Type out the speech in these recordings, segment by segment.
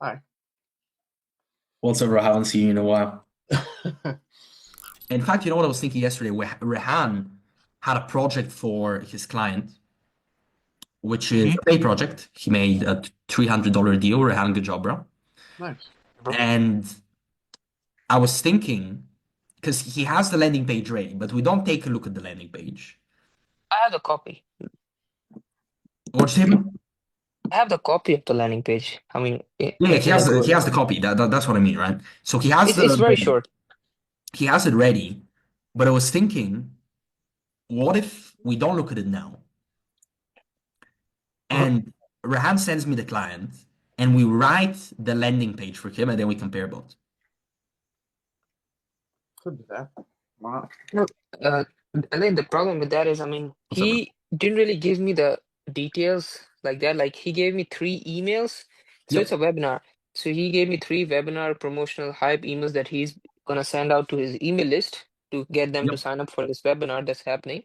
Hi. What's up, Rehan? See you in a while. In fact, you know what I was thinking yesterday? Rehan had a project for his client, which is a paid project. He made a $300 deal. Rehan, good job, bro. Nice. And I was thinking, because he has the landing page ready, but we don't take a look at the landing page. I have the copy. What's the table? I have the copy of the landing page. I mean, Yeah, he in a has the, Google he has Doc. the copy. That's what I mean, right? So he has It's very the short. he has it ready, but I was thinking, what if we don't look at it now? And Rehan sends me the client, and we write the landing page for him, and then we compare both. Could do that. Wow. No, uh, and then the problem with that is, I mean, What's up, bro? he didn't really give me the details like that. Like he gave me 3 emails. So it's a Yep. webinar. So he gave me 3 webinar promotional hype emails that he's gonna send out to his email list to get them to Yep. sign up for this webinar that's happening.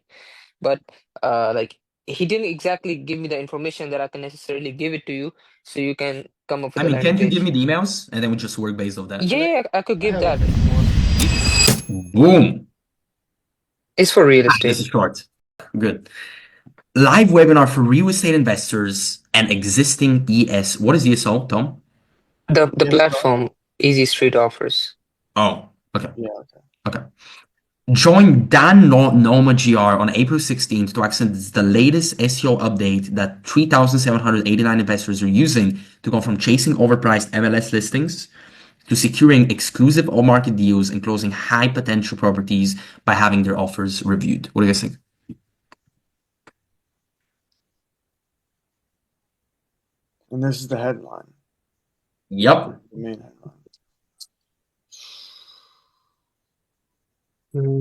But like he didn't exactly give me the information that I can necessarily give it to you so you can come up I with a mean, landing can't you give page. me the emails, and then we just work based off that? Yeah, yeah, I could I give have it that. if you want. Boom. It's for real This is estate. short. Good. Live webinar for real estate investors and existing ES. What is ESO, Tom? The Yes, sir. platform Easy Street offers. Oh, okay. Yeah, okay. Okay. Join Dan Noma GR on April 16th to access the latest SEO update that 3,789 investors are using to go from chasing overpriced MLS listings to securing exclusive all-market deals and closing high potential properties by having their offers reviewed. What do you guys think? And this is the headline, Yep. the main headline.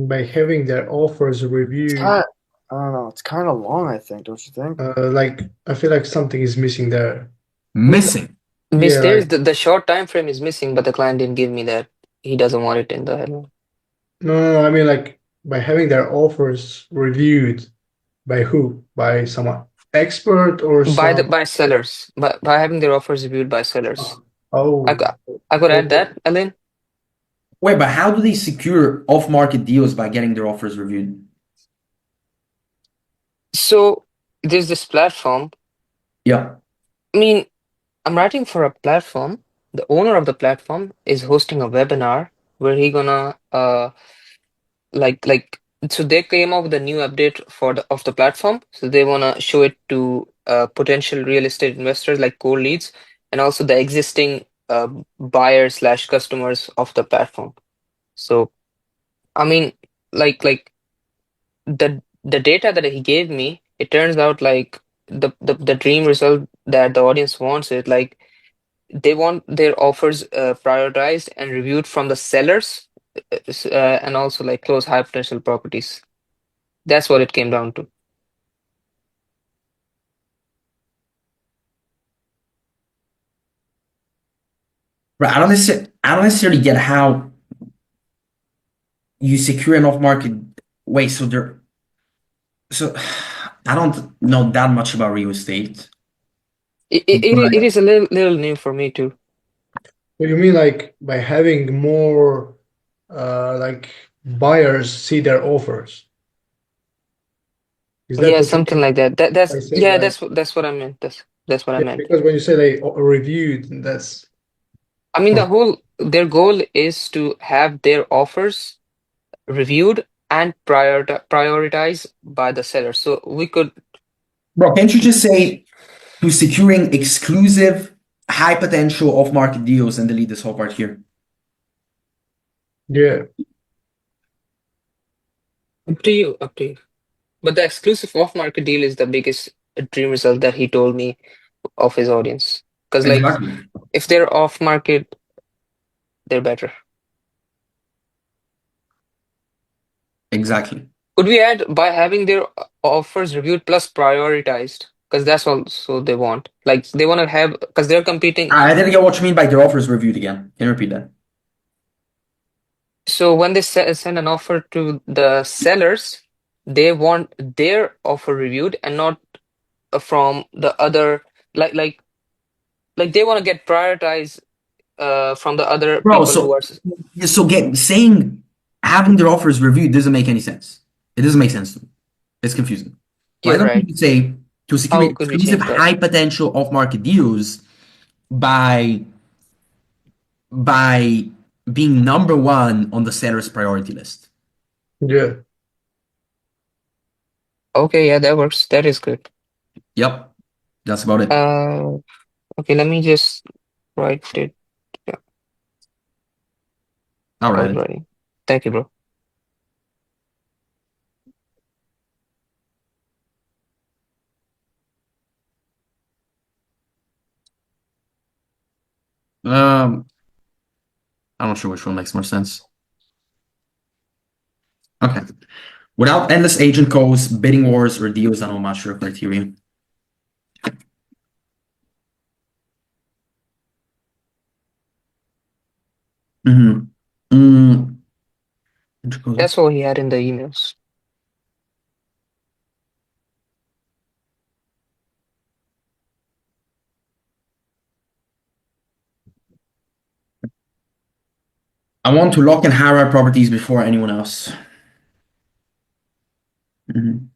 By having their offers reviewed, I don't know. It's kind of long, I think. Don't you think? like I feel like something is missing there. Missing. Miss, Yeah, there's like the short time frame is missing, but the client didn't give me that. He doesn't want it in the headline. no, I mean like by having their offers reviewed by who? By someone expert or some? By sellers, by having their offers reviewed by sellers. I Oh, got I could add okay. that, Ellen. Wait, but how do they secure off-market deals by getting their offers reviewed? So there's this platform. Yeah. I mean, I'm writing for a platform. The owner of the platform is hosting a webinar where he gonna like so they came up with a new update for the platform. So they wanna show it to potential real estate investors like cold leads and also the existing buyers slash customers of the platform. So I mean like the data that he gave me, it turns out like the dream result that the audience wants is like they want their offers prioritized and reviewed from the sellers and also like close high potential properties. That's what it came down to. Right. I don't necessarily get how you secure an off-market way. So I don't know that much about real estate, It but is a little new for me too. What do you mean like by having more like buyers see their offers? Is that Yeah, what you something mean like that. by That's saying yeah, like that's what I meant. That's what I yeah, meant. because when you say they reviewed, that's I mean, their goal is to have their offers reviewed and prioritized by the seller. So we could, bro, can't you just say to securing exclusive high potential off-market deals and delete this whole part here? yeah. up to you. But the exclusive off-market deal is the biggest dream result that he told me of his audience. Because like Exactly. if they're off-market, they're better. Exactly. Could we add by having their offers reviewed plus prioritized? Because that's also they want. Like they want to have because they're competing. I didn't get what you mean by their offers reviewed again. Can you repeat that? So when they send an offer to the sellers, they want their offer reviewed and not from the other like like they want to get prioritized from the other Bro, people who are. saying having their offers reviewed doesn't make any sense. It doesn't make sense to me. It's confusing. Why You're don't right. you say to secure How could we exclusive change that? high potential off market deals by being number one on the seller's priority list? Yeah. Okay, yeah, that works. That is good. Yep, that's about it. Okay, let me just write it. Yeah, All I was right. writing. Thank you, bro. I'm not sure which one makes more sense. Okay. Without endless agent calls, bidding wars, or deals that don't match your criteria. Mm-hmm. That's what he had in the emails. I want to lock and hire properties before anyone else. Mhm.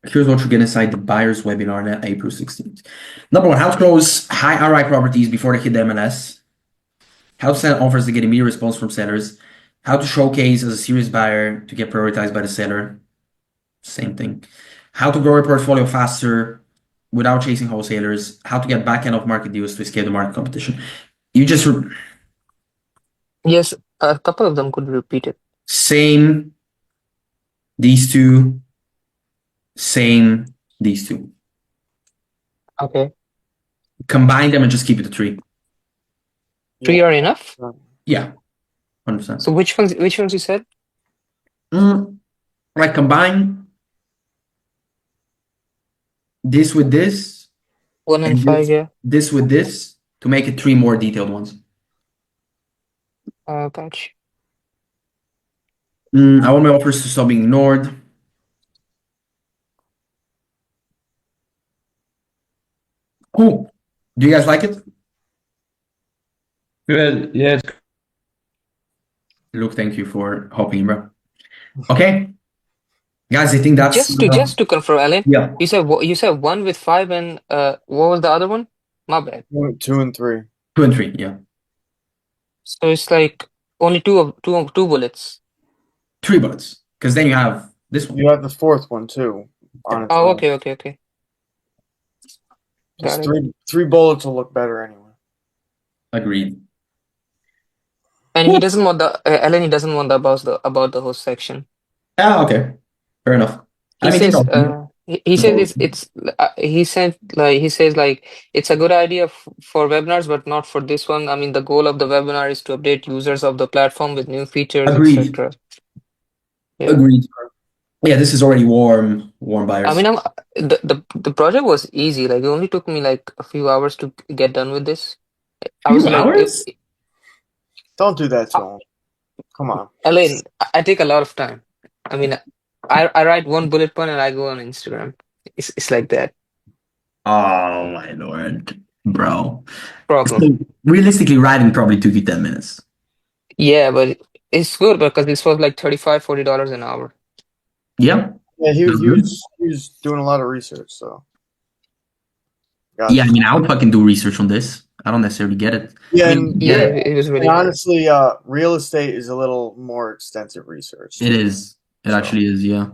Here's what you get inside the buyer's webinar on April 16th. Number one, how to close high ROI properties before they hit the MLS. How to send offers to get immediate response from sellers. How to showcase as a serious buyer to get prioritized by the seller. Same thing. How to grow your portfolio faster without chasing wholesalers. How to get back end of market deals to escape the market competition. You just Yes, a couple of them could be repeated. same these two, same these two. Okay. Combine them and just keep it to three. Three are enough? Yeah, 100%. So which ones you said? Like combine this with this 1 and and 5, yeah. this with this to make it three more detailed ones. Gotcha. I want my offers to stop being ignored. Cool. Do you guys like it? Good. Yeah. Luke, thank you for hopping in, bro. Okay. Guys, I think that's Just to confirm, Alan, yeah. you said 1 with 5 and what was the other one? My bad. 2 and 3. 2 and 3, yeah. So it's like only two bullets. 3 bullets. Because then you have this one. You have the fourth one too on its Oh, own. okay. Got Just it. three bullets will look better anyway. Agreed. And he doesn't want Alan, he doesn't want the about the host section. Ah, okay. Fair enough. He I mean, they says don't. he says he says like it's a good idea for webinars, but not for this one. I mean, the goal of the webinar is to update users of the platform with new features, Agreed. etc. Yeah. Agreed. Yeah, this is already warm I buyers. mean, the project was easy. Like it only took me like a few hours to get done with this. I was Few like, hours? Don't do that to him. Come on. Elaine, I take a lot of time. I mean, I write one bullet point and I go on Instagram. It's like that. Oh my lord, bro. Problem. So realistically, writing probably took you 10 minutes. Yeah, but it's good because this was like $35-$40 an hour. Yeah. Yeah, he That's good. was doing a lot of research, so. Yeah, I mean, I would fucking do research on this. I don't necessarily get it. Yeah, I mean, and, get Yeah, it. it was really and hard. honestly, real estate is a little more extensive research. It is. It So. actually is, yeah.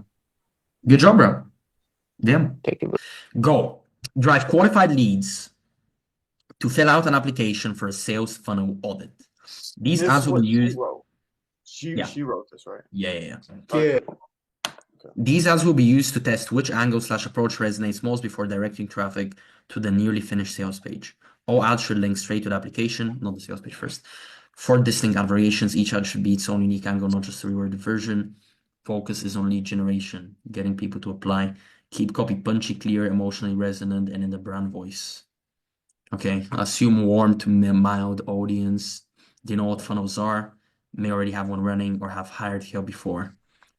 Good job, bro. Damn. Thank you, bro. Go. Drive qualified leads to fill out an application for a sales funnel audit. These This ads is will what be she used. wrote. Yeah. She wrote this, right? Yeah. Yeah. These ads will be used to test which angle/approach resonates most before directing traffic to the nearly finished sales page. All ads should link straight to the application, not the sales page first. For distinct ad variations, each ad should be its own unique angle, not just a reworded version. Focus is on lead generation, getting people to apply. Keep copy punchy, clear, emotionally resonant, and in the brand voice. Okay, assume warm to mild audience. They know what funnels are, may already have one running or have hired help before.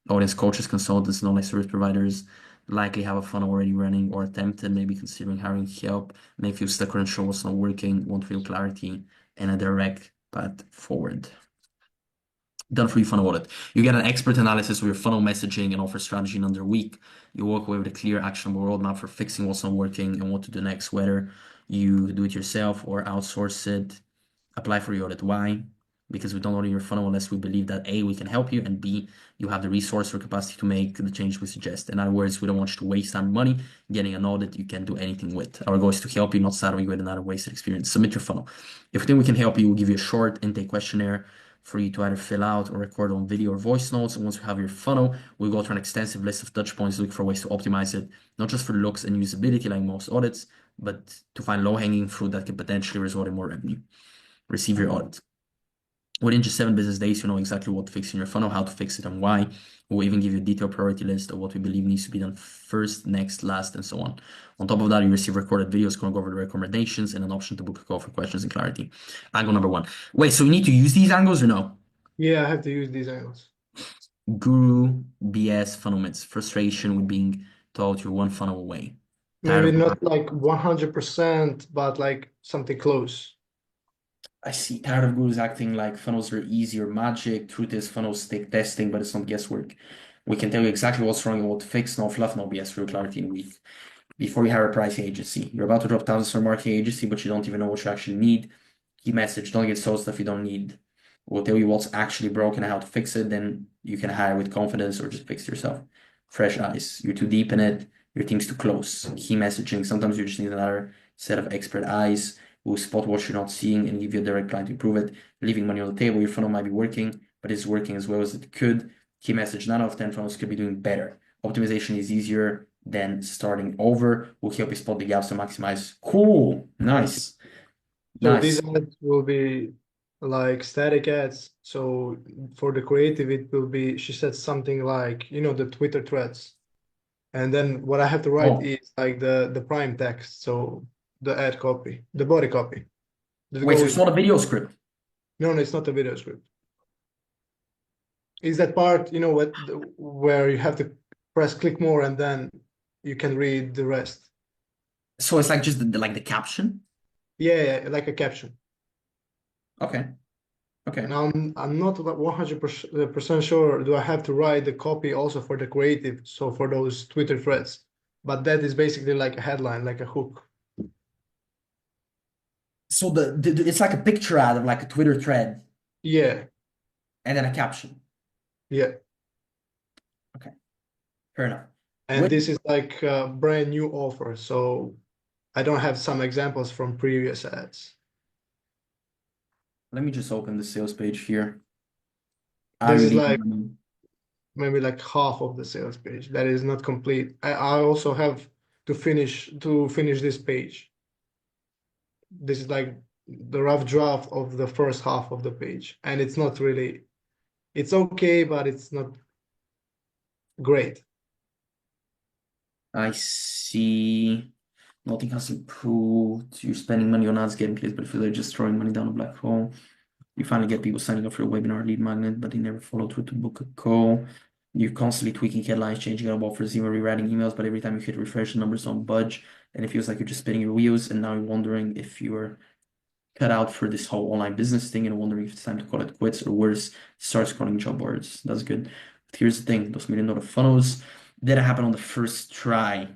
Audience coaches, consultants, knowledge service providers, likely have a funnel already running or attempted, maybe considering hiring help, may feel stuck or unsure what's not working, want real clarity and a direct path forward. Done for you funnel audit. You get an expert analysis of your funnel messaging and offer strategy in under a week. You walk away with a clear, actionable roadmap for fixing what's not working and what to do next, whether you do it yourself or outsource it. Apply for your audit. Why? Because we don't audit your funnel unless we believe that A, we can help you, and B, you have the resource or capacity to make the change we suggest. In other words, we don't want you to waste time and money getting an audit you can't do anything with. Our goal is to help you, not saddle you with another wasted experience. Submit your funnel. If we think we can help you, we'll give you a short intake questionnaire for you to either fill out or record on video or voice notes. And once we have your funnel, we'll go through an extensive list of touch points, look for ways to optimize it, not just for looks and usability like most audits, but to find low-hanging fruit that can potentially result in more revenue. Receive your audit. Within just 7 business days, you know exactly what to fix in your funnel, how to fix it, and why. We'll even give you a detailed priority list of what we believe needs to be done first, next, last, and so on. On top of that, you receive recorded videos going over the recommendations and an option to book a call for questions and clarity. Angle number 1. Wait, so you need to use these angles or no? Yeah, I have to use these angles. Guru, BS, funnel myths, frustration with being told you're one funnel away. Maybe not like 100%, but like something close. I see. Tired of gurus acting like funnels are easy or magic. Truth is, funnels take testing, but it's not guesswork. We can tell you exactly what's wrong and what to fix. No fluff, no BS, real clarity in a week. Before you hire a pricing agency, you're about to drop thousands for a marketing agency, but you don't even know what you actually need. Key message: don't get sold stuff you don't need. We'll tell you what's actually broken and how to fix it. Then you can hire with confidence or just fix it yourself. Fresh eyes. You're too deep in it. Your team's too close. Key messaging. Sometimes you just need another set of expert eyes who spot what you're not seeing and give you a direct plan to improve it. Leaving money on the table. Your funnel might be working, but it's working as well as it could. Key message: 9 out of 10 funnels could be doing better. Optimization is easier than starting over. We'll help you spot the gaps and maximize. Cool. Nice. So Nice. these ads will be like static ads. So for the creative, it will be, she said something like, you know, the Twitter threads. And then what I have to write is like the prime text. So the ad copy, the body copy. Wait, so it's not a video script? No, it's not a video script. Is that part, you know, where you have to press click more and then you can read the rest. So it's like just like the caption? Yeah, like a caption. Okay. Okay. Now I'm not 100% sure. Do I have to write the copy also for the creative? So for those Twitter threads, but that is basically like a headline, like a hook. So it's like a picture ad of like a Twitter thread Yeah, and then a caption. yeah. Okay. Fair enough. And this is like a brand new offer. So I don't have some examples from previous ads. Let me just open the sales page here. This is like maybe like half of the sales page. That is not complete. I also have to finish this page. This is like the rough draft of the first half of the page, and it's not really, it's okay, but it's not great. I see. Nothing has improved. You're spending money on ads, getting clicks, but feel like just throwing money down a black hole. You finally get people signing up for a webinar lead magnet, but they never follow through to book a call. You're constantly tweaking headlines, changing up offers, even rewriting emails, but every time you hit refresh, the numbers don't budge, and it feels like you're just spinning your wheels, and now you're wondering if you're cut out for this whole online business thing and wondering if it's time to call it quits or worse, start scrolling job boards. That's good. But here's the thing, those $1 million funnels didn't happen on the first try.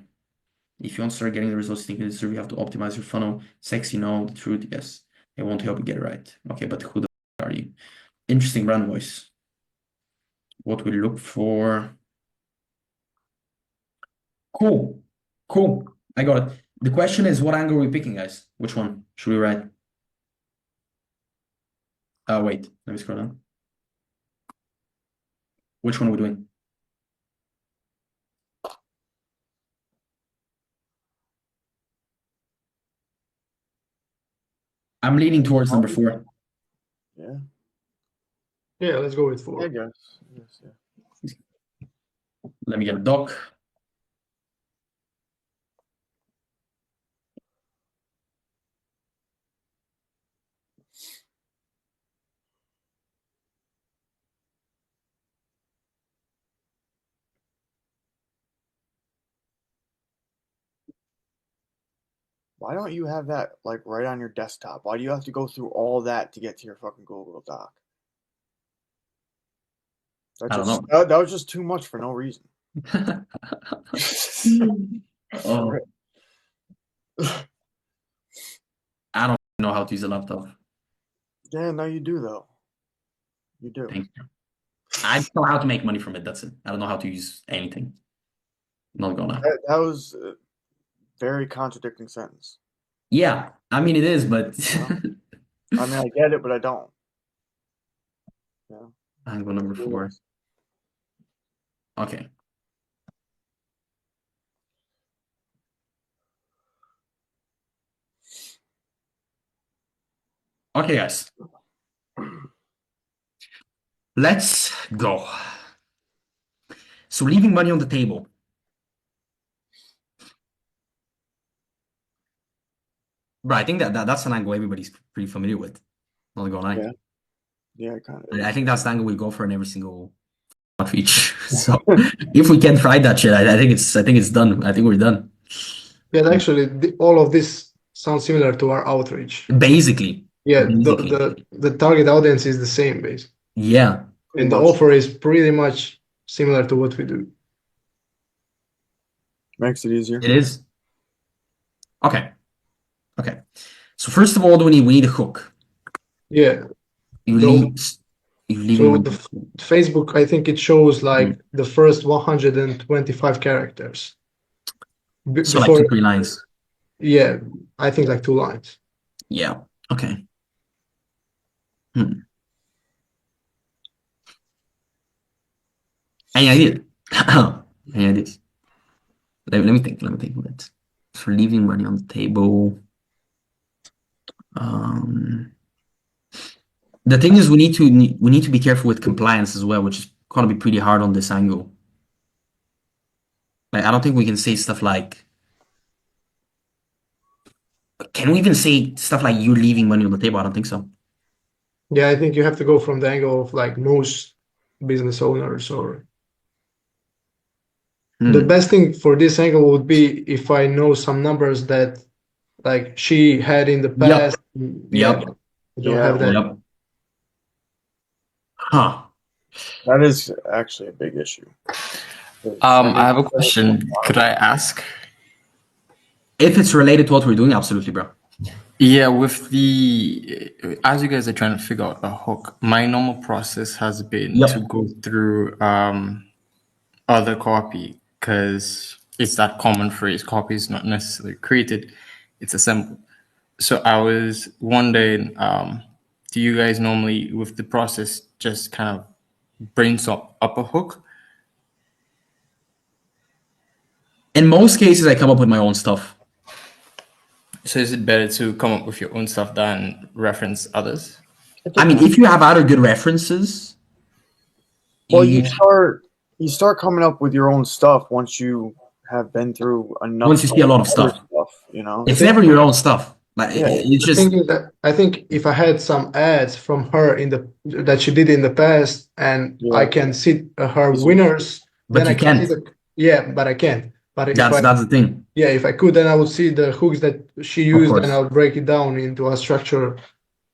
If you want to start getting the results you think you deserve, you have to optimize your funnel. Sexy, no. The truth, yes. It won't help you get it right. Okay, but who the are you? Interesting brand voice. What we look for. Cool. Cool. I got it. The question is, what angle are we picking, guys? Which one should we write? Wait, let me scroll down. Which one are we doing? I'm leaning towards number 4. Yeah. Yeah, let's go with 4. I guess. Yes, yeah. Let me get a doc. Why don't you have that like right on your desktop? Why do you have to go through all that to get to your fucking Google Doc? I don't know. That was just too much for no reason. Oh, I don't know how to use a laptop. Yeah, no, you do though. You do. Thank you. I don't know how to make money from it. That's it. I don't know how to use anything. Not gonna. That was a very contradicting sentence. Yeah, I mean it is, but I mean, I get it, but I don't. Yeah. angle number 4. Okay. Okay, guys. Let's go. So leaving money on the table. Bro, I think that's an angle everybody's pretty familiar with. Not gonna lie. Yeah. Yeah, kind of. I think that's the angle we go for in every single outreach. So if we can try that shit, I think it's done. I think we're done. Yeah, actually, all of this sounds similar to our outreach. Basically. Yeah, Basically. the target audience is the same, basically. Yeah. And the offer is pretty much similar to what we do. Makes it easier. It is. Okay. Okay. So first of all, we need a hook. Yeah. You So leave the Facebook, I think it shows like the first 125 characters. So like Before, 2-3 lines. yeah, I think like 2 lines. Yeah. Okay. Any idea? Any ideas? Let me think. Let me think a bit. For leaving money on the table. The thing is, we need to be careful with compliance as well, which is gonna be pretty hard on this angle. Like, I don't think we can say stuff like. Can we even say stuff like you're leaving money on the table? I don't think so. Yeah, I think you have to go from the angle of like most business owners or the best thing for this angle would be if I know some numbers that like she had in the past. Yeah, Yep. I don't have that. Yep. Huh. That is actually a big issue. I have a question. Could I ask? If it's related to what we're doing, absolutely, bro. Yeah, with as you guys are trying to figure out a hook, my normal process has been to go through other copy because it's that common phrase. Copy is not necessarily created, it's assembled. So I was wondering, do you guys normally, with the process, just kind of brainstorm up a hook? In most cases, I come up with my own stuff. So is it better to come up with your own stuff than reference others? I mean, if you have other good references, well, you start coming up with your own stuff once you have been through enough. Once you see a lot of stuff, you know, it's never your own stuff. Like Yeah. it's just. Thinking that I think if I had some ads from her that she did in the past, and I can see her winners, But then I you can see can't. but I can't. But if That's the thing. yeah, if I could, then I would see the hooks that she used, course. and I would break it down into a structure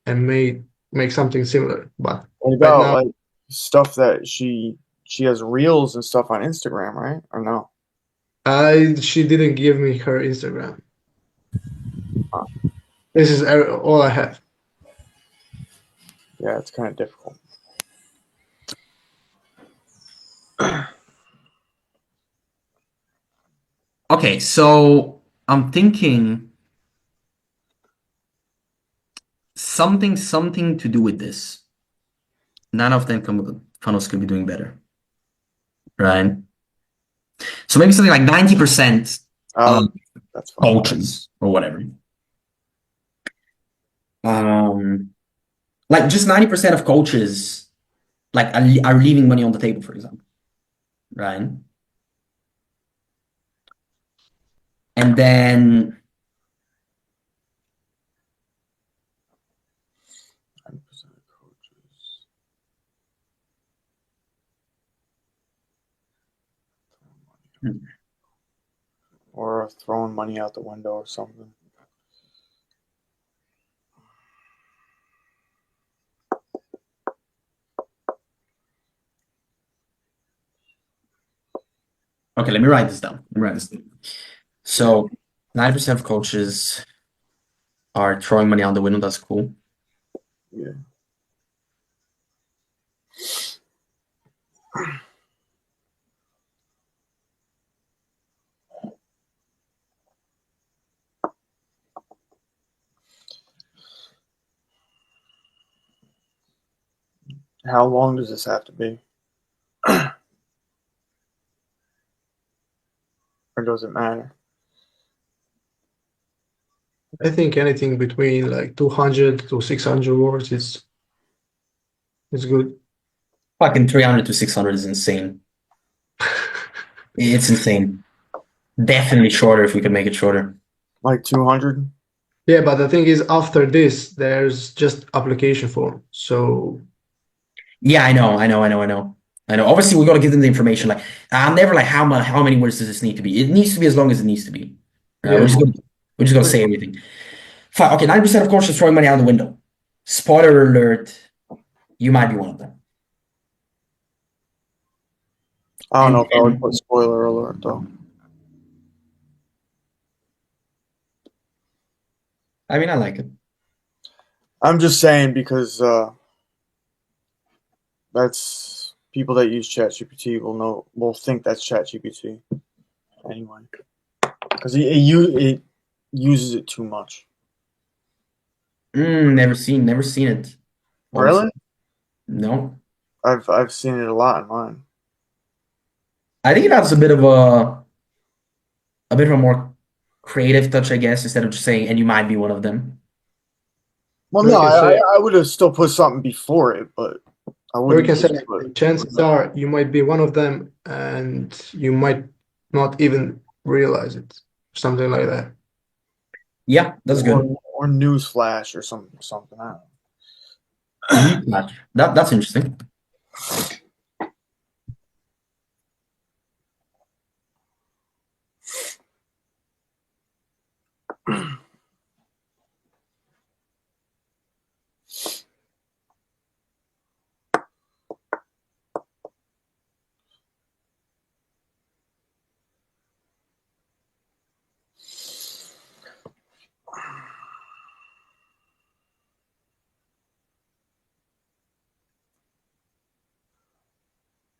and make something similar. But What about like stuff that she has reels and stuff on Instagram, right? Or no? she didn't give me her Instagram. This is all I have. Yeah, it's kind of difficult. Okay, so I'm thinking something to do with this. None of them funnels could be doing better, right? So maybe something like 90% that's fine. coaches or whatever. Like just 90% of coaches like are leaving money on the table, for example, right? And then or throwing money out the window or something. Okay, let me write this down. So 90% of coaches are throwing money out the window. That's cool. Yeah. How long does this have to be? Or does it matter? I think anything between like 200 to 600 words is good. Fucking 300 to 600 is insane. It's insane. Definitely shorter if we could make it shorter. Like 200? Yeah, but the thing is, after this, there's just application form. So Yeah, I know. Obviously, we gotta give them the information. Like, I'm never like, how many words does this need to be? It needs to be as long as it needs to be. yeah, We're just gonna say everything. Fine. Okay, 90% of course is throwing money out the window. Spoiler alert, you might be one of them. I don't know if I would put spoiler alert though. I mean, I like it. I'm just saying because that's people that use ChatGPT will think that's ChatGPT anyway, because it uses it too much. Never seen it. Really? No. I've seen it a lot in mine. I think it adds a bit of a more creative touch, I guess, instead of just saying, and you might be one of them. Well, we no, can say, I would have still put something before it, but I we wouldn't can say just put. chances are you might be one of them, and you might not even realize it. Something like that. Yeah, that's good. Or newsflash or something. I don't know. That's interesting.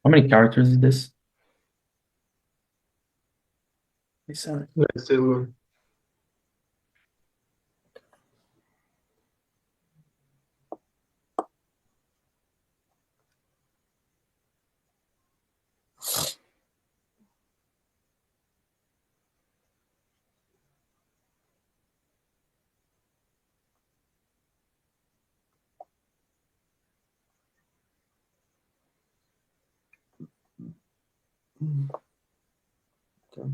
How many characters is this? That's still good. Okay.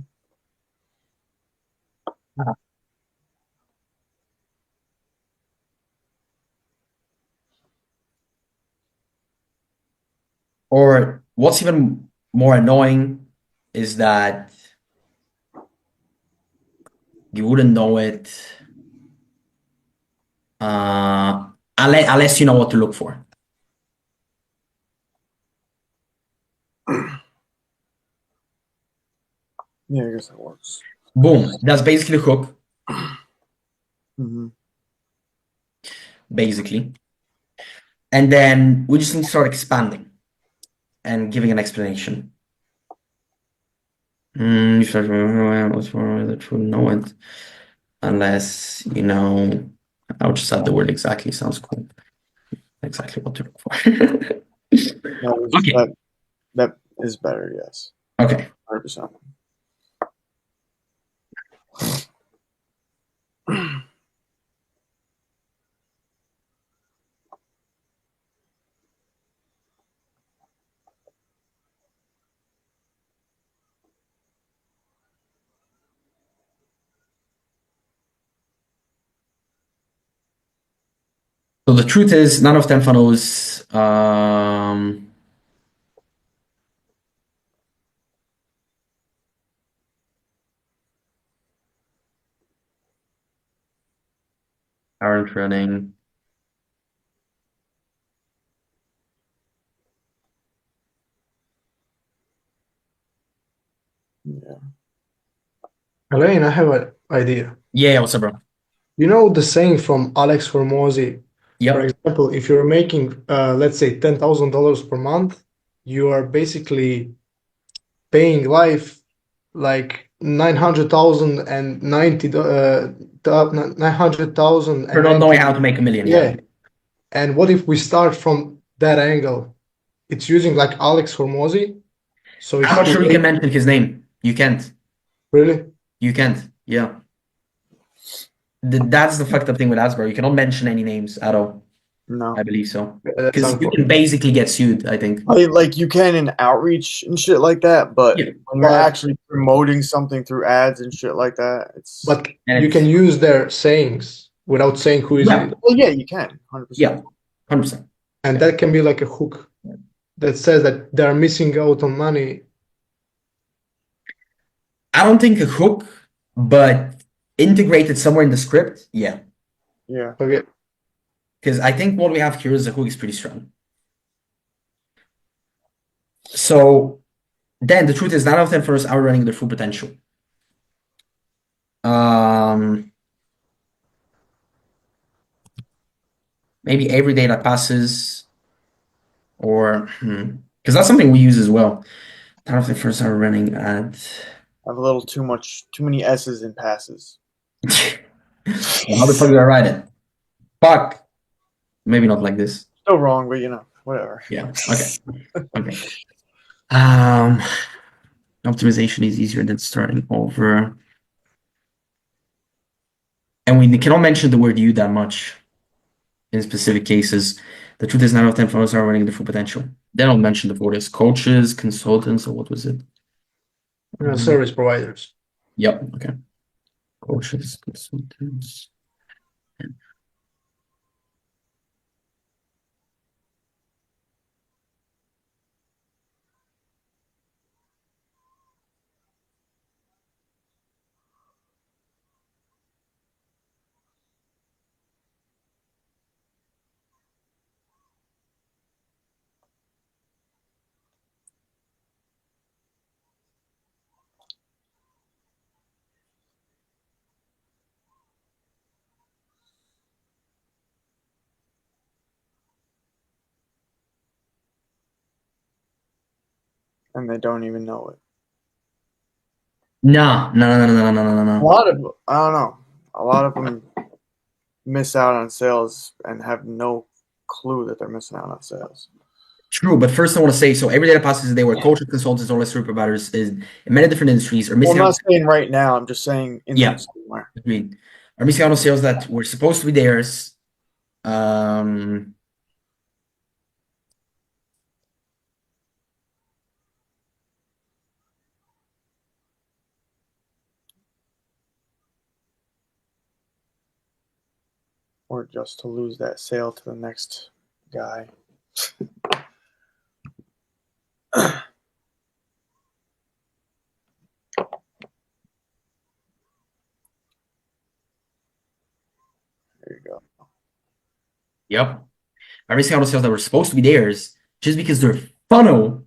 Or what's even more annoying is that you wouldn't know it unless you know what to look for. Yeah, I guess that works. Boom. That's basically the hook. Mm-hmm. Basically. And then we just need to start expanding and giving an explanation. You start what's wrong with the true know it. Unless, you know, I'll just add the word exactly. Sounds cool. Exactly what to look for. Okay. That is better, yes. Okay. 100%. So the truth is, none of 10 funnels aren't running. Elaine, I have an idea. Yeah, what's up, bro? You know the saying from Alex Hormozy, for Yep. example, if you're making, let's say, $10,000 per month, you are basically paying life like 900,000 and 900,000 For and not knowing 90. how to make a million, Yeah. yeah. And what if we start from that angle? It's using like Alex Hormozy. So I'm it's not to sure you make can mention his name. You can't. really. You can't. Yeah. That's the fucked up thing with ads, bro. You cannot mention any names at all. No. I believe so. That's Because you can unfortunate. basically get sued, I think. I mean, like you can in outreach and shit like that, but Yeah. when you're But actually promoting something through ads and shit like that, it's but And you it's, can use their sayings without saying who is yeah, it. well, yeah, you can, 100%. yeah, 100%. And Yeah. that can be like a hook that says that they're missing out on money. I don't think a hook, but integrated somewhere in the script, yeah. Yeah. Okay. Because I think what we have here is a hook is pretty strong. So then the truth is 9 out of 10 firms are running their full potential. Maybe every day that passes, or because that's something we use as well. 9 out of 10 firms are running at I have a little too many S's in passes. well, how the fuck do I write it? Fuck. Maybe not like this. Still wrong, but whatever. Yeah. Okay. Okay. Optimization is easier than starting over. And we cannot mention the word you that much in specific cases. The truth is 9 out of 10 founders are running the full potential. Then I'll mention the voters, coaches, consultants, or what was it? Service providers. Yep. Okay. Coaches, consultants. And they don't even know it. No. A lot of I don't know. A lot of them miss out on sales and have no clue that they're missing out on sales. True, but first I want to say so every data passes they were coaches, consultants, or service providers is in many different industries are Well, missing I'm out. not saying right now. I'm just saying in Yeah. there somewhere. I mean, are missing out on sales that were supposed to be theirs. Or just to lose that sale to the next guy. There you go. Yep. Are missing out on sales that were supposed to be theirs just because their funnel.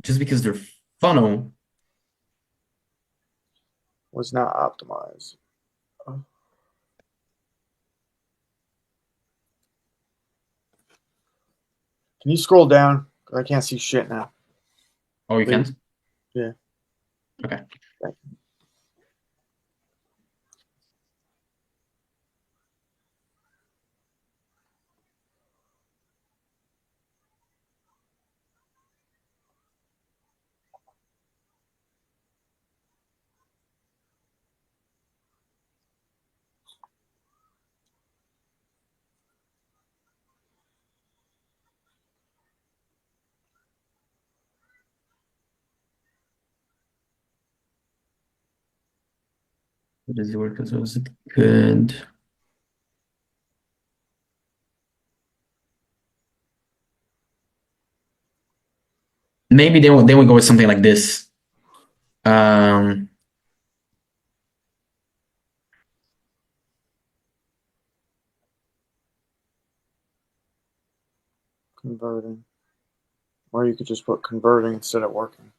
Just because their funnel Was not optimized. Can you scroll down? I can't see shit now. Oh, you Please. can't? Yeah. Okay. Thank you. What does it work as well as it could? Maybe they would go with something like this. Converting. Or you could just put converting instead of working.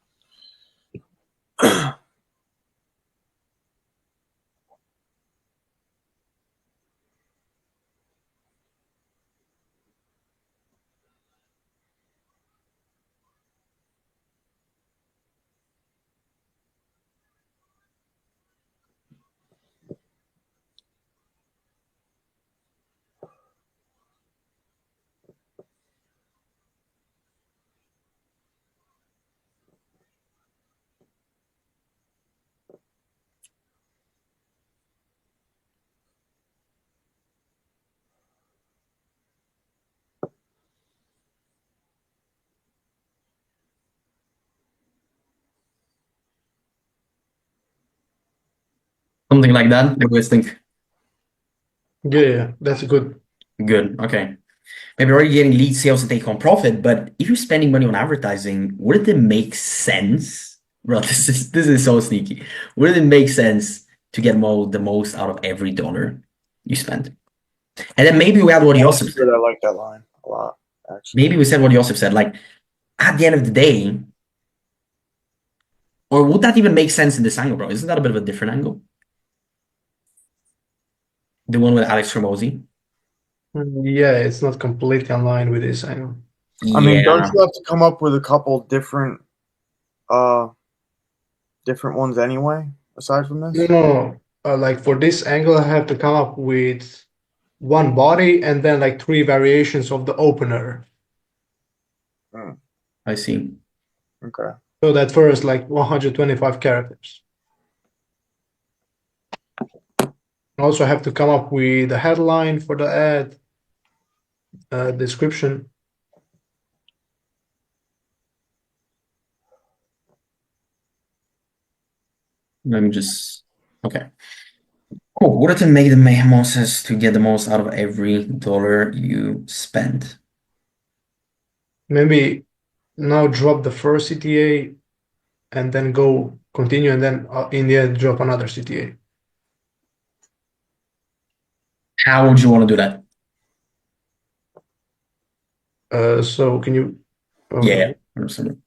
Something like that. What do you guys think? Yeah, that's good. Good. Okay. Maybe already getting lead sales to take home profit, but if you're spending money on advertising, wouldn't it make sense? Bro, this is so sneaky. Wouldn't it make sense to get the most out of every dollar you spend? And then maybe we add what Joseph said. I like that line a lot, actually. Maybe we said what Joseph said. Like at the end of the day, or would that even make sense in this angle, bro? Isn't that a bit of a different angle? The one with Alex Hormozy? Yeah, it's not completely aligned with this angle. I mean, don't Yeah, you have to come up with a couple different ones anyway, aside from No, this? no, no. Like for this angle, I have to come up with one body and then like three variations of the opener. I see. Okay. So that first like 125 characters. Also have to come up with a headline for the ad, description. Let me just okay. Cool. What are to make the most sense to get the most out of every dollar you spend? Maybe now drop the first CTA and then go continue and then in the end drop another CTA. How would you want to do that? So can you Yeah, 100%.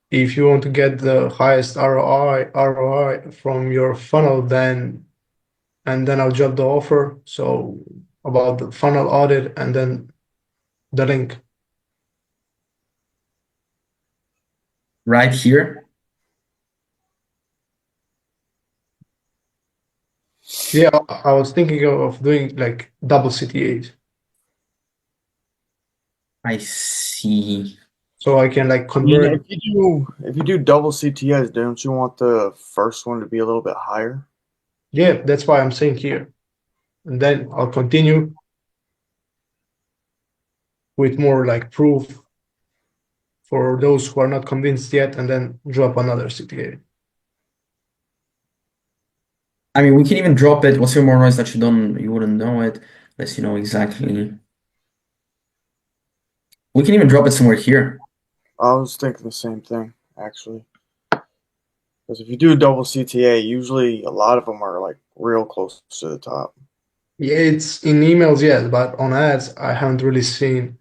if you want to get the highest ROI from your funnel, then and then I'll drop the offer. So about the funnel audit and then the link. Right here. Yeah, I was thinking of doing like double CTAs. I see. So I can like I mean, convert. if you do double CTS, don't you want the first one to be a little bit higher? Yeah, that's why I'm saying here. And then I'll continue with more like proof for those who are not convinced yet, and then drop another CTA. I mean, we can even drop it. What's your more noise that you wouldn't know it, unless you know exactly. We can even drop it somewhere here. I was thinking the same thing, actually. Because if you do a double CTA, usually a lot of them are like real close to the top. Yeah, it's in emails, yes, but on ads, I haven't really seen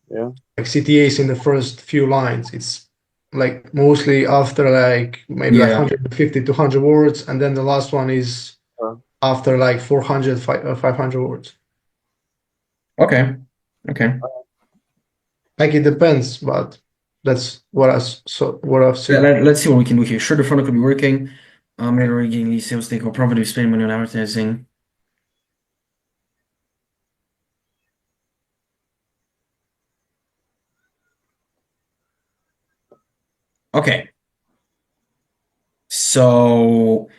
Yeah. like CTAs in the first few lines. It's like mostly after like maybe like Yeah. 150 to 100 words, and then the last one is Uh, after like 400, 500 words. Okay. Okay. Like it depends, but that's what what I've seen. Let's see what we can do here. Sure, the funnel could be working. Maybe already getting these sales take or profit, spending money on advertising. Okay. So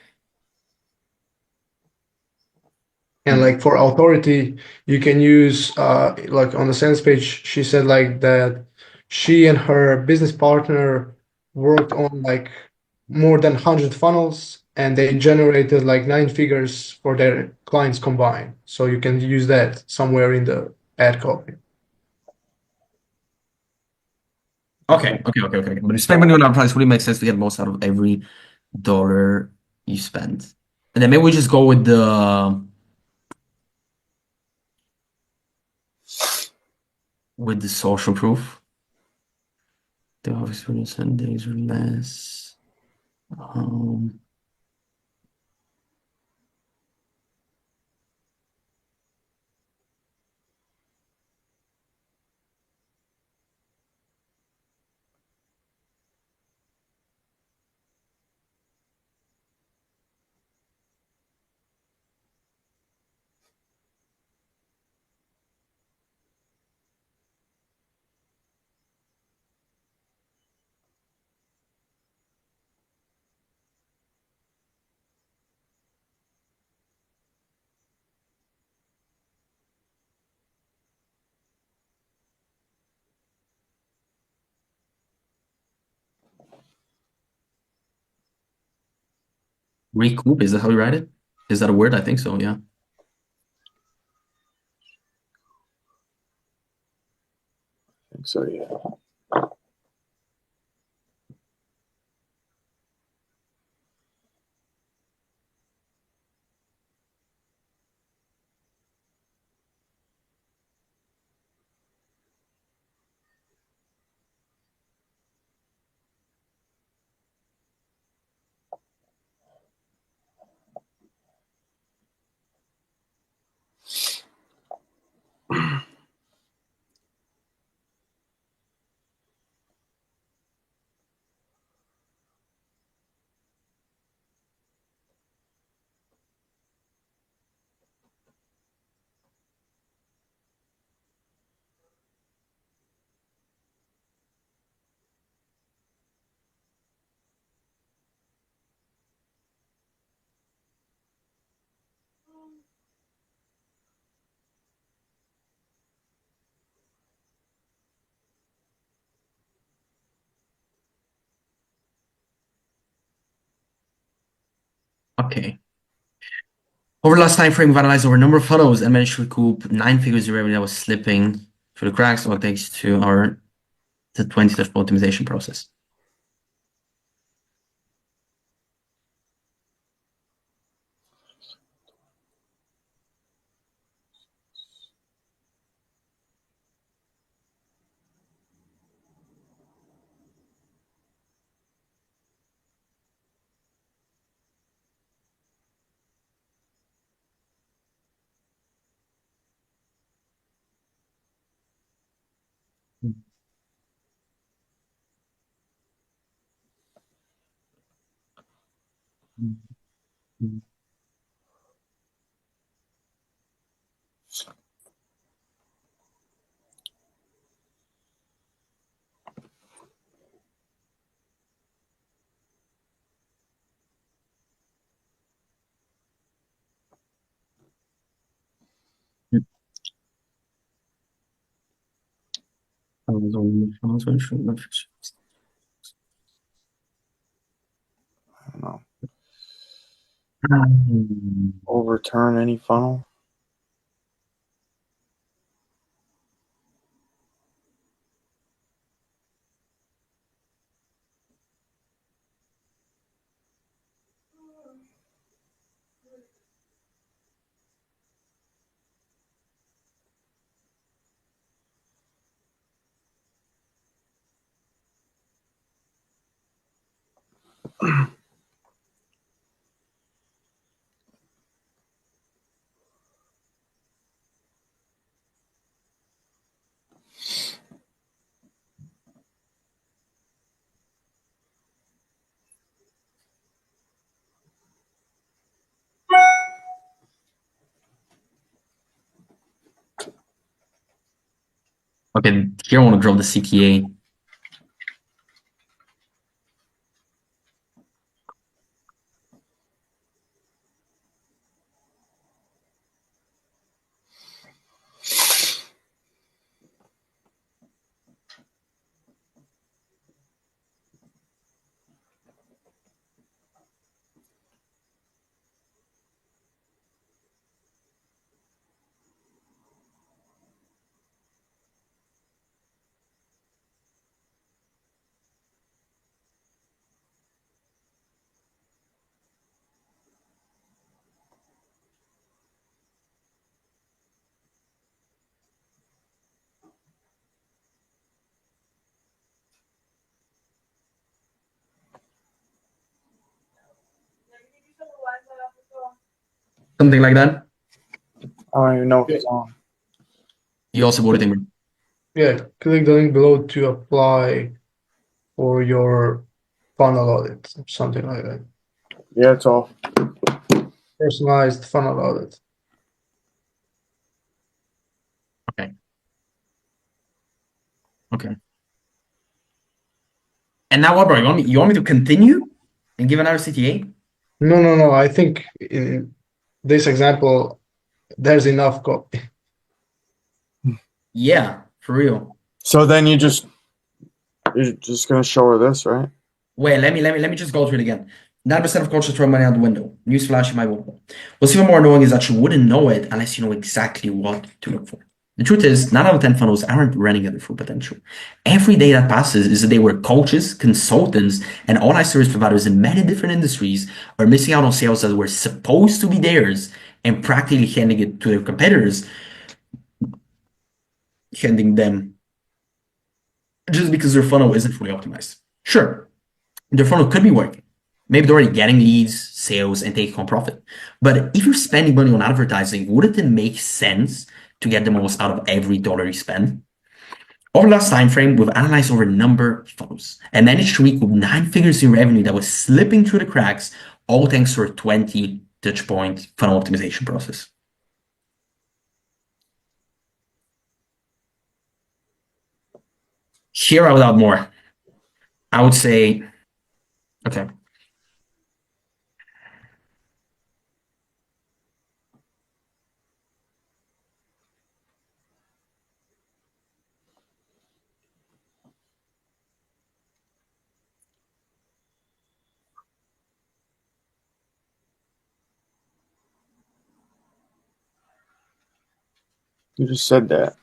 And like for authority, you can use like on the sales page, she said like that she and her business partner worked on like more than 100 funnels and they generated like 9 figures for their clients combined. So you can use that somewhere in the ad copy. okay. But if you spend money on advertising, would it make sense to get most out of every dollar you spend? And then maybe we just go with the social proof. The office for 7 days or less. Um, Recoup, is that how you write it? Is that a word? I think so, yeah. I think so, yeah. Okay. Over the last time frame, we've analyzed over a number of funnels and managed to recoup 9 figures of revenue that was slipping through the cracks. What takes to our the 20-step optimization process. I don't know. Overturn any funnel? Okay, here I want to draw the CTA. Something like that. I don't even know if it's on. You also bought it in. Yeah, click the link below to apply for your funnel audit, something like that. Yeah, it's off. Personalized funnel audit. Okay. Okay. And now what, bro? You want me to continue and give another CTA? No. I think in this example, there's enough copy. Yeah, for real. So then you're just gonna show her this, right? Wait, let me just go through it again. 9% of coaches throw money out the window. Newsflash, you might won't know. What's even more annoying is that you wouldn't know it unless you know exactly what to look for. The truth is, 9 out of 10 funnels aren't running at their full potential. Every day that passes is a day where coaches, consultants, and online service providers in many different industries are missing out on sales that were supposed to be theirs and practically handing it to their competitors, handing them just because their funnel isn't fully optimized. Sure, their funnel could be working. Maybe they're already getting leads, sales, and taking home profit. But if you're spending money on advertising, wouldn't it make sense to get the most out of every dollar you spend? Over the last time frame, we've analyzed over a number of funnels and managed to recoup 9 figures in revenue that was slipping through the cracks, all thanks to our 20 touch point funnel optimization process. Here I would add more. I would say, okay. You just said that.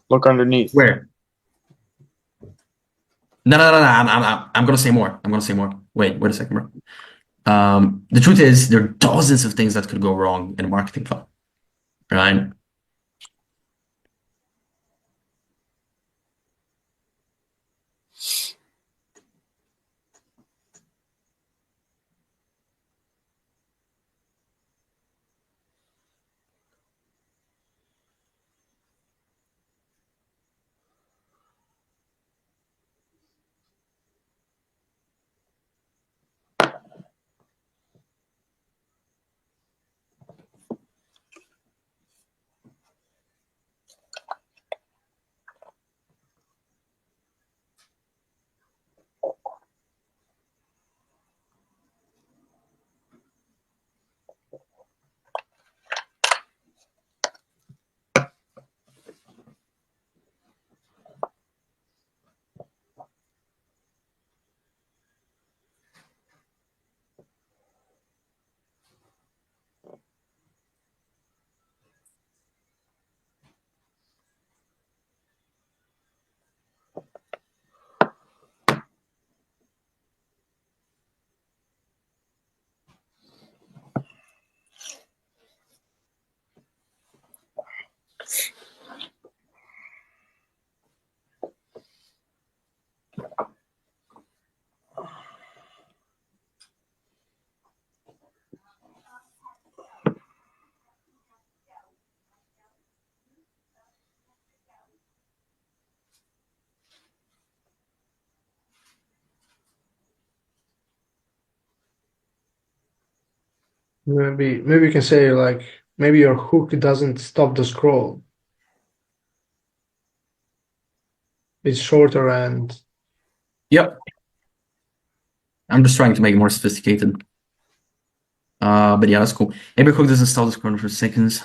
Look underneath. Where? No. I'm gonna say more. I'm gonna say more. Wait a second, bro. The truth is, there are dozens of things that could go wrong in a marketing funnel, right? Maybe you can say like maybe your hook doesn't stop the scroll. It's shorter and Yep. I'm just trying to make it more sophisticated. But yeah, that's cool. Maybe quick doesn't stall this corner for seconds.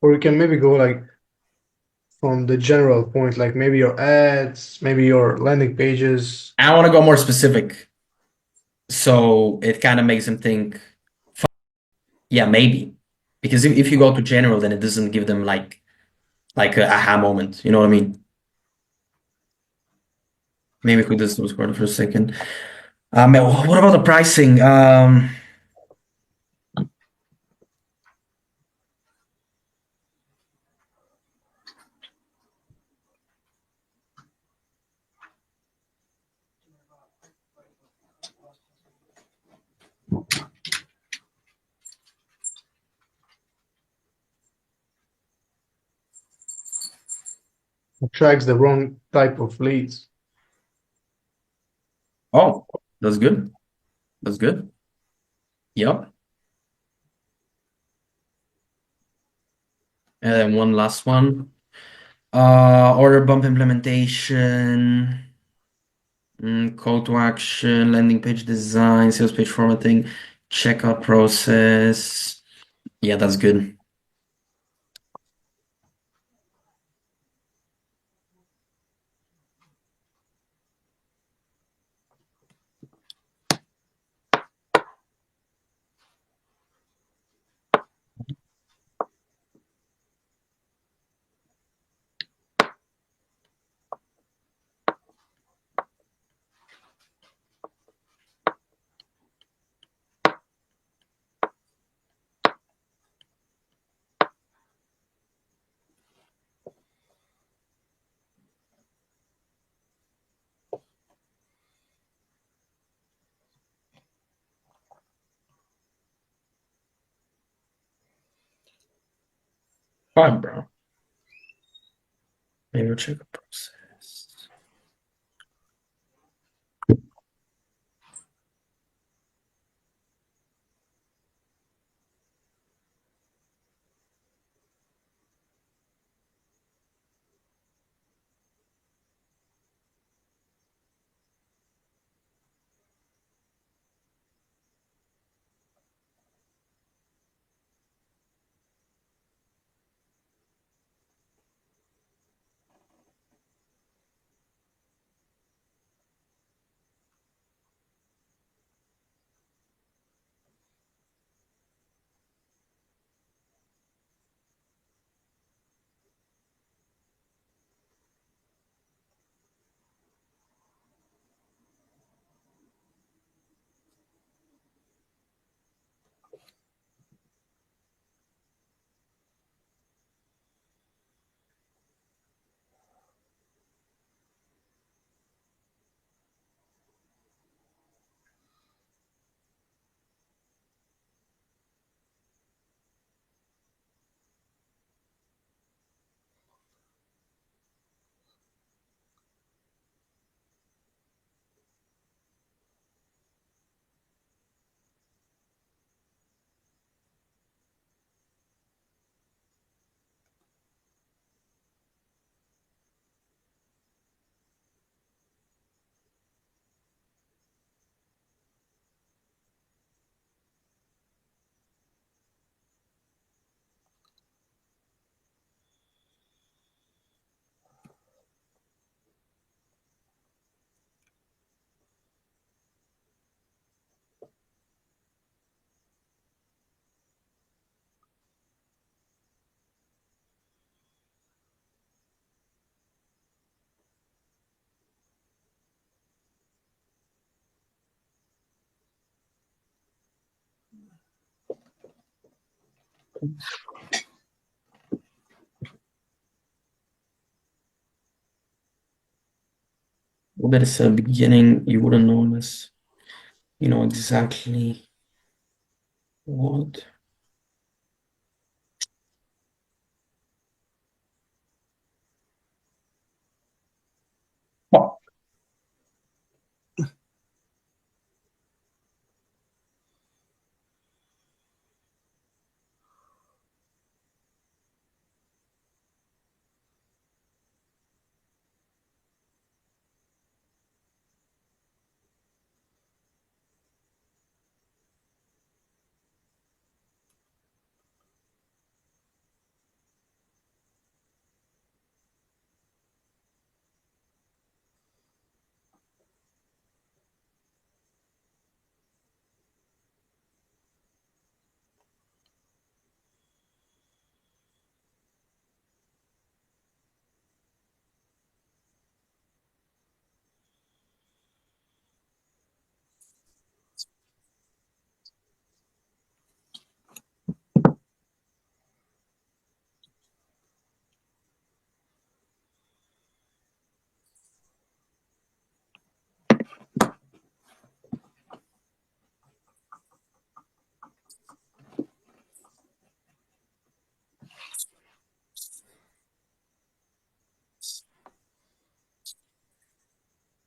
or you can maybe go like from the general point, like maybe your ads, maybe your landing pages. I want to go more specific. So it kind of makes them think, yeah, maybe. Because if you go to general, then it doesn't give them like a aha moment. You know what I mean? Maybe quick doesn't stall this corner for a second. What about the pricing? Attracts the wrong type of leads. Oh, that's good. That's good. Yep. And then one last one. Order bump implementation. Call to action, landing page design, sales page formatting, checkout process. Yeah, that's good. Fine, bro. Maybe we'll check the process. Well, that is a beginning. You wouldn't know this. You know exactly what. Well,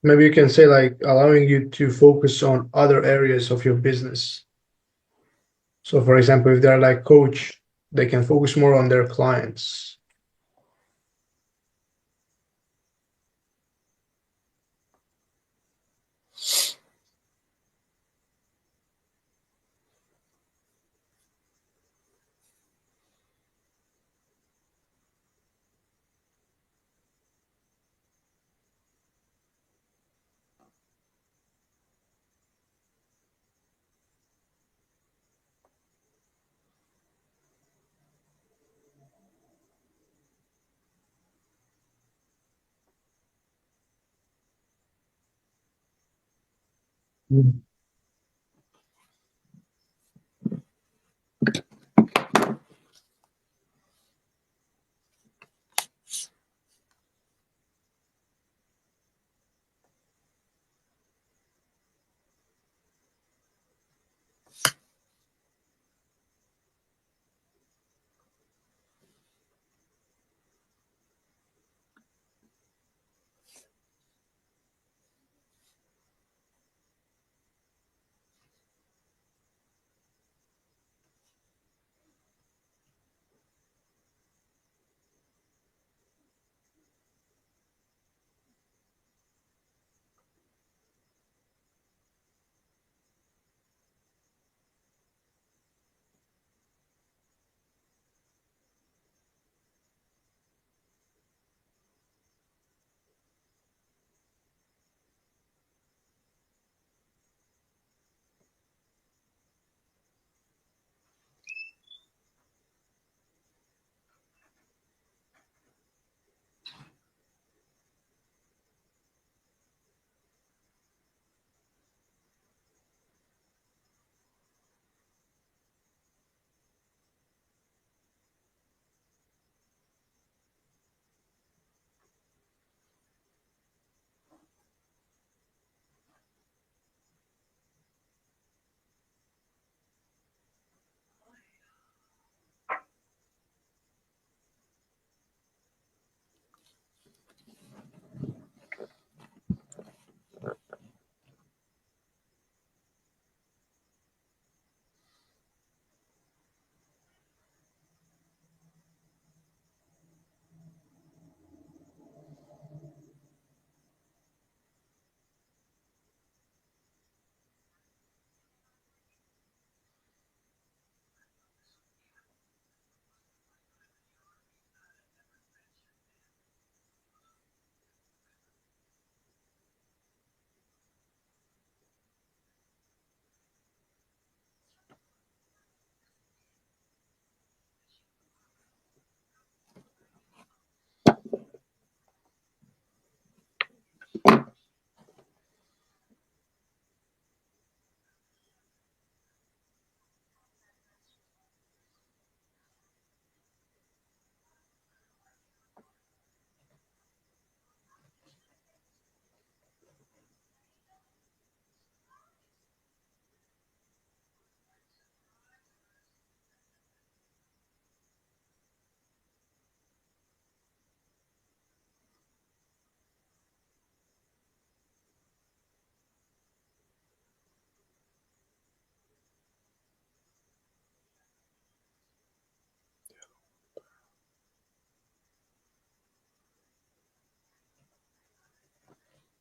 Maybe you can say like allowing you to focus on other areas of your business. So for example, if they're like coach, they can focus more on their clients. Mm.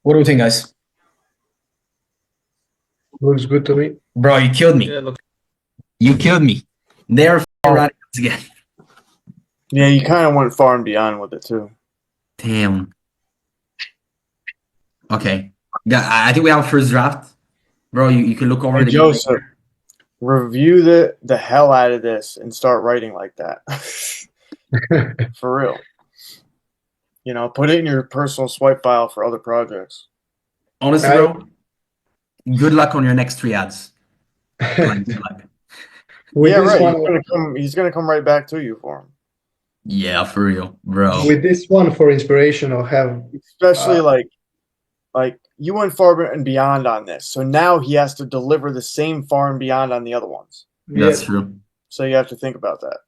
What do you think, guys? Looks good to me. Bro, you killed me. Yeah, look. You killed me. They're radicals again. Yeah, you kind of went far and beyond with it too. Damn. Okay. I think we have a first draft. Bro, you can look over Hey, the Joseph, review the hell out of this and start writing like that. For real. You know, put it in your personal swipe file for other projects. Honestly, bro, good luck on your next 3 ads. Like, good luck. With Yeah, this right. one, He's gonna come right back to you for him. Yeah, for real, bro. with this one for inspiration, I'll have Especially like you went far and beyond on this, so now he has to deliver the same far and beyond on the other ones. That's yeah, true. So you have to think about that.